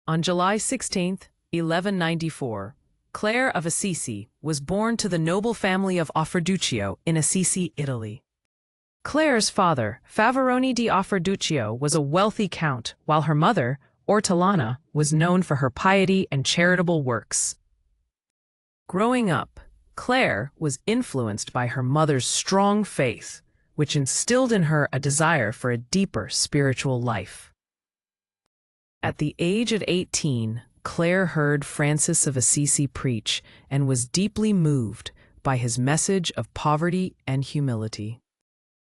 On July 16, 1194, Clare of Assisi was born to the noble family of Offerduccio in Assisi, Italy. Clare's father, Favarone di Offerduccio, was a wealthy count, while her mother, Ortolana, was known for her piety and charitable works. Growing up, Clare was influenced by her mother's strong faith, which instilled in her a desire for a deeper spiritual life. At the age of 18, Clare heard Francis of Assisi preach and was deeply moved by his message of poverty and humility.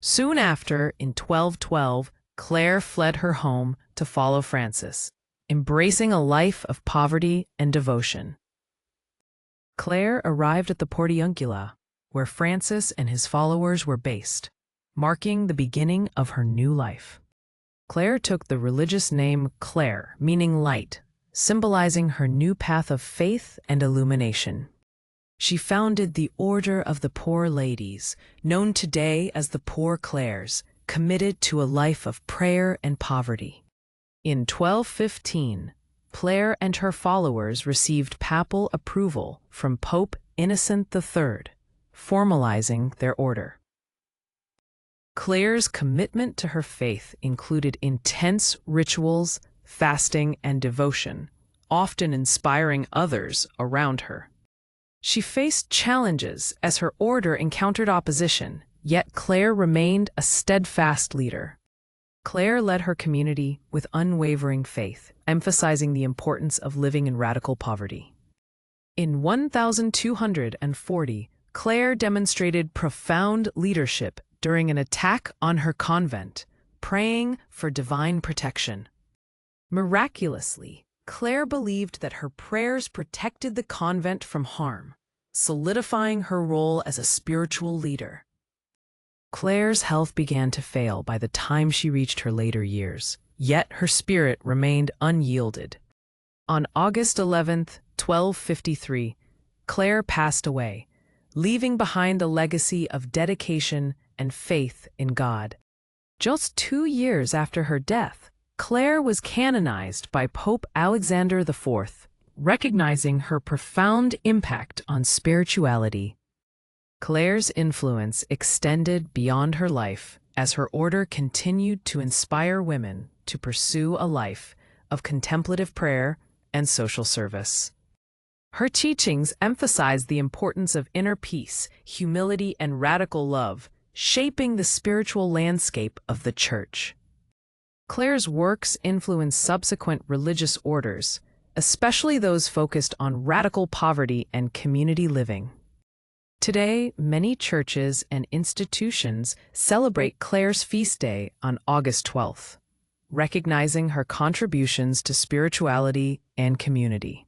Soon after, in 1212, Clare fled her home to follow Francis, embracing a life of poverty and devotion. Clare arrived at the Portiuncula, where Francis and his followers were based, marking the beginning of her new life. Clare took the religious name Clare, meaning light, symbolizing her new path of faith and illumination. She founded the Order of the Poor Ladies, known today as the Poor Clares, committed to a life of prayer and poverty. In 1215, Clare and her followers received papal approval from Pope Innocent III, formalizing their order. Clare's commitment to her faith included intense rituals, fasting, and devotion, often inspiring others around her. She faced challenges as her order encountered opposition, yet Clare remained a steadfast leader. Clare led her community with unwavering faith, emphasizing the importance of living in radical poverty. In 1240, Clare demonstrated profound leadership during an attack on her convent, praying for divine protection. Miraculously, Clare believed that her prayers protected the convent from harm, solidifying her role as a spiritual leader. Clare's health began to fail by the time she reached her later years, yet her spirit remained unyielded. On August 11, 1253, Clare passed away, leaving behind a legacy of dedication and faith in God. Just 2 years after her death, Clare was canonized by Pope Alexander IV, recognizing her profound impact on spirituality. Clare's influence extended beyond her life as her order continued to inspire women to pursue a life of contemplative prayer and social service. Her teachings emphasized the importance of inner peace, humility, and radical love, shaping the spiritual landscape of the Church. Clare's works influenced subsequent religious orders, especially those focused on radical poverty and community living. Today, many churches and institutions celebrate Clare's feast day on August 12th, recognizing her contributions to spirituality and community.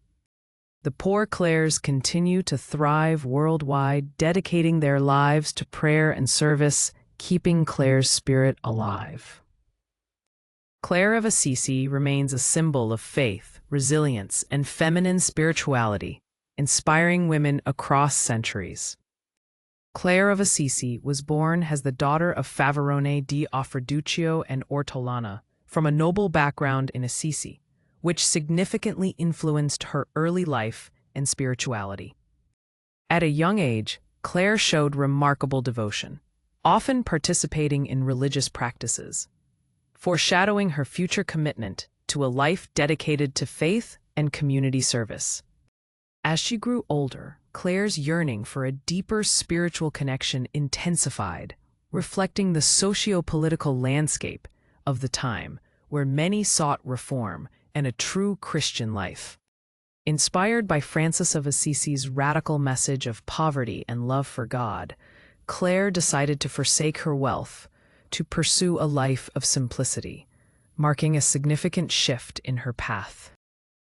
The Poor Clares continue to thrive worldwide, dedicating their lives to prayer and service, keeping Clare's spirit alive. Clare of Assisi remains a symbol of faith, resilience, and feminine spirituality, inspiring women across centuries. Clare of Assisi was born as the daughter of Favarone di Offerduccio and Ortolana from a noble background in Assisi, which significantly influenced her early life and spirituality. At a young age, Clare showed remarkable devotion, often participating in religious practices, foreshadowing her future commitment to a life dedicated to faith and community service. As she grew older, Clare's yearning for a deeper spiritual connection intensified, reflecting the socio-political landscape of the time, where many sought reform and a true Christian life. Inspired by Francis of Assisi's radical message of poverty and love for God, Clare decided to forsake her wealth to pursue a life of simplicity, marking a significant shift in her path.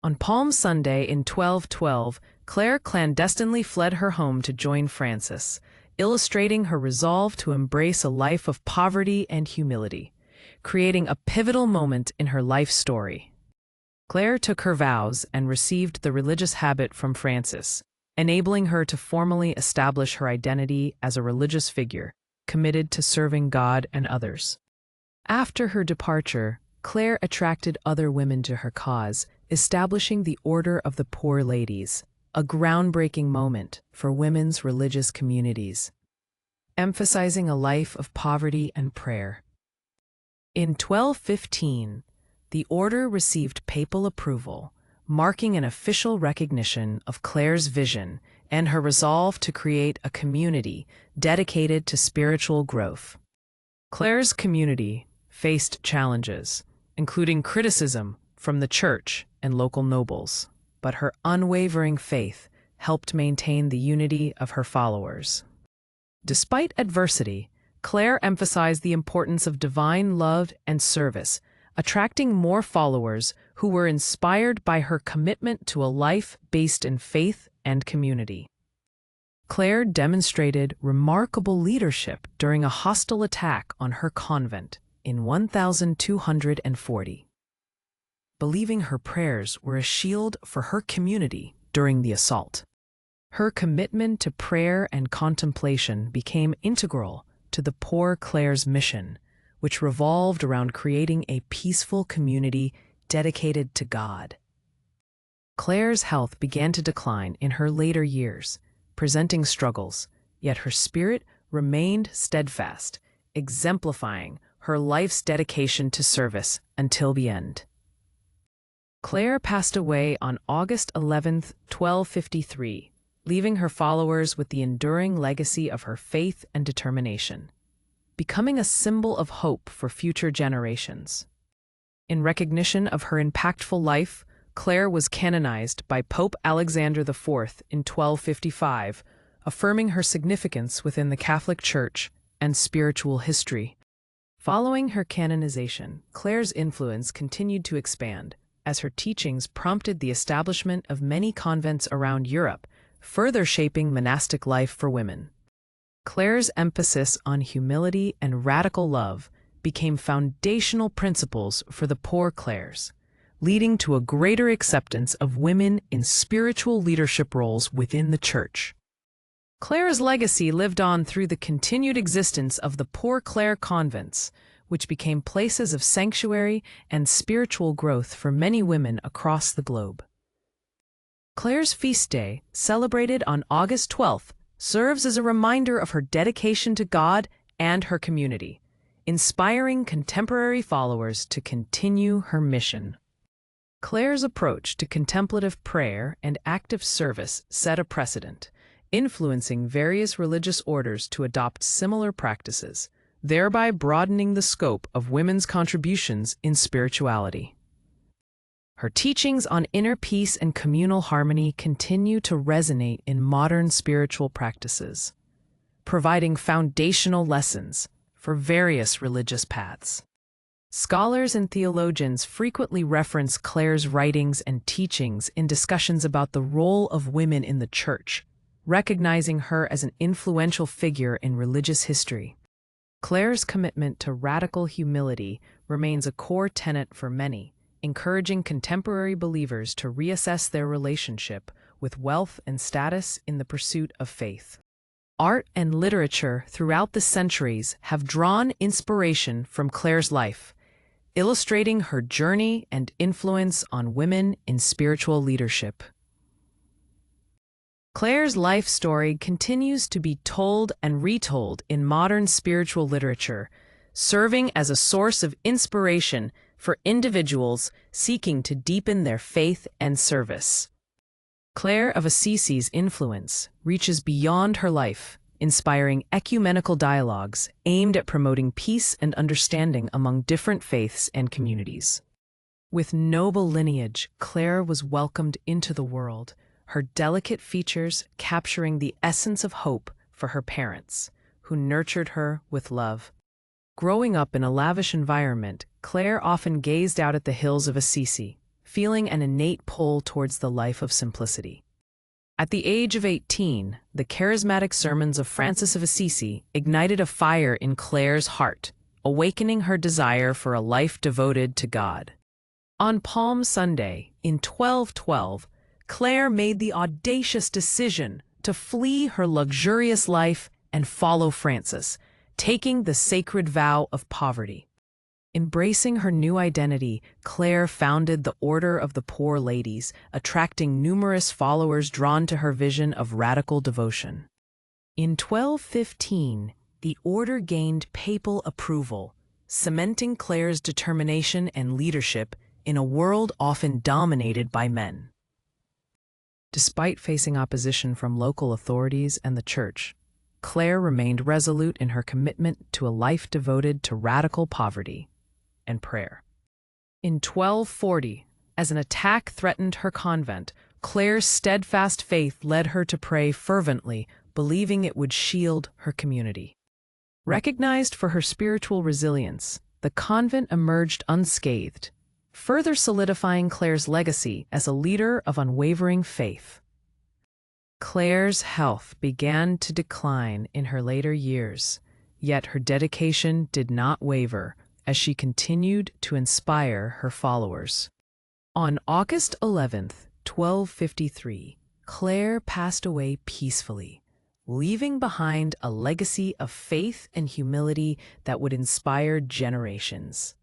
On Palm Sunday in 1212, Clare clandestinely fled her home to join Francis, illustrating her resolve to embrace a life of poverty and humility, creating a pivotal moment in her life story. Clare took her vows and received the religious habit from Francis, enabling her to formally establish her identity as a religious figure, committed to serving God and others. After her departure, Clare attracted other women to her cause, establishing the Order of the Poor Ladies, a groundbreaking moment for women's religious communities, emphasizing a life of poverty and prayer. In 1215, the order received papal approval, marking an official recognition of Clare's vision and her resolve to create a community dedicated to spiritual growth. Clare's community faced challenges, including criticism from the church and local nobles, but her unwavering faith helped maintain the unity of her followers. Despite adversity, Clare emphasized the importance of divine love and service, attracting more followers who were inspired by her commitment to a life based in faith and community. Clare demonstrated remarkable leadership during a hostile attack on her convent in 1240. Believing her prayers were a shield for her community during the assault. Her commitment to prayer and contemplation became integral to the Poor Clare's mission, which revolved around creating a peaceful community dedicated to God. Clare's health began to decline in her later years, presenting struggles, yet her spirit remained steadfast, exemplifying her life's dedication to service until the end. Clare passed away on August 11, 1253, leaving her followers with the enduring legacy of her faith and determination, becoming a symbol of hope for future generations. In recognition of her impactful life, Clare was canonized by Pope Alexander IV in 1255, affirming her significance within the Catholic Church and spiritual history. Following her canonization, Clare's influence continued to expand, as her teachings prompted the establishment of many convents around Europe, further shaping monastic life for women. Clare's emphasis on humility and radical love became foundational principles for the Poor Clares, leading to a greater acceptance of women in spiritual leadership roles within the Church. Clare's legacy lived on through the continued existence of the Poor Clare convents, which became places of sanctuary and spiritual growth for many women across the globe. Clare's feast day, celebrated on August 12th, serves as a reminder of her dedication to God and her community, inspiring contemporary followers to continue her mission. Clare's approach to contemplative prayer and active service set a precedent, influencing various religious orders to adopt similar practices, thereby broadening the scope of women's contributions in spirituality. Her teachings on inner peace and communal harmony continue to resonate in modern spiritual practices, providing foundational lessons for various religious paths. Scholars and theologians frequently reference Clare's writings and teachings in discussions about the role of women in the Church, recognizing her as an influential figure in religious history. Clare's commitment to radical humility remains a core tenet for many, encouraging contemporary believers to reassess their relationship with wealth and status in the pursuit of faith. Art and literature throughout the centuries have drawn inspiration from Clare's life, illustrating her journey and influence on women in spiritual leadership. Clare's life story continues to be told and retold in modern spiritual literature, serving as a source of inspiration for individuals seeking to deepen their faith and service. Clare of Assisi's influence reaches beyond her life, inspiring ecumenical dialogues aimed at promoting peace and understanding among different faiths and communities. With noble lineage, Clare was welcomed into the world, her delicate features capturing the essence of hope for her parents, who nurtured her with love. Growing up in a lavish environment, Clare often gazed out at the hills of Assisi, feeling an innate pull towards the life of simplicity. At the age of 18, the charismatic sermons of Francis of Assisi ignited a fire in Clare's heart, awakening her desire for a life devoted to God. On Palm Sunday, in 1212, Clare made the audacious decision to flee her luxurious life and follow Francis, taking the sacred vow of poverty. Embracing her new identity, Clare founded the Order of the Poor Ladies, attracting numerous followers drawn to her vision of radical devotion. In 1215, the order gained papal approval, cementing Clare's determination and leadership in a world often dominated by men. Despite facing opposition from local authorities and the Church, Clare remained resolute in her commitment to a life devoted to radical poverty and prayer. In 1240, as an attack threatened her convent, Clare's steadfast faith led her to pray fervently, believing it would shield her community. Recognized for her spiritual resilience, the convent emerged unscathed, further solidifying Clare's legacy as a leader of unwavering faith. Clare's health began to decline in her later years, yet her dedication did not waver as she continued to inspire her followers. On August 11th, 1253, Clare passed away peacefully, leaving behind a legacy of faith and humility that would inspire generations.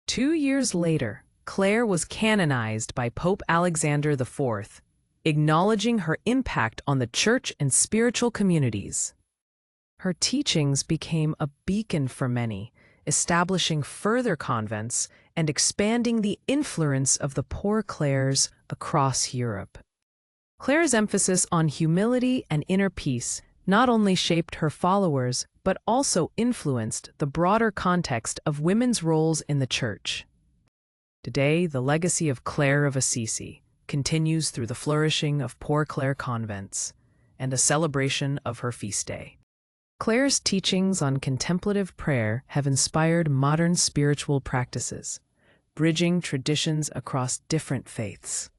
2 years later, Clare was canonized by Pope Alexander IV, acknowledging her impact on the church and spiritual communities. Her teachings became a beacon for many, establishing further convents and expanding the influence of the Poor Clares across Europe. Clare's emphasis on humility and inner peace not only shaped her followers, but also influenced the broader context of women's roles in the Church. Today, the legacy of Clare of Assisi continues through the flourishing of Poor Clare convents and a celebration of her feast day. Clare's teachings on contemplative prayer have inspired modern spiritual practices, bridging traditions across different faiths.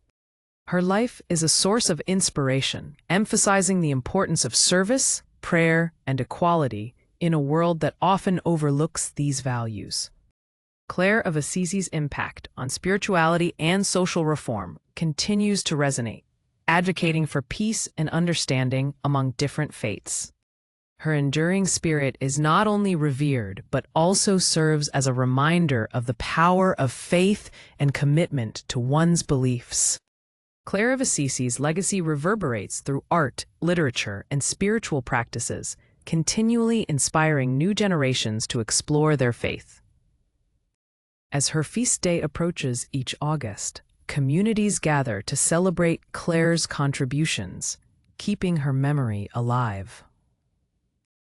Her life is a source of inspiration, emphasizing the importance of service, prayer, and equality in a world that often overlooks these values. Clare of Assisi's impact on spirituality and social reform continues to resonate, advocating for peace and understanding among different faiths. Her enduring spirit is not only revered, but also serves as a reminder of the power of faith and commitment to one's beliefs. Clare of Assisi's legacy reverberates through art, literature, and spiritual practices, continually inspiring new generations to explore their faith. As her feast day approaches each August, communities gather to celebrate Clare's contributions, keeping her memory alive.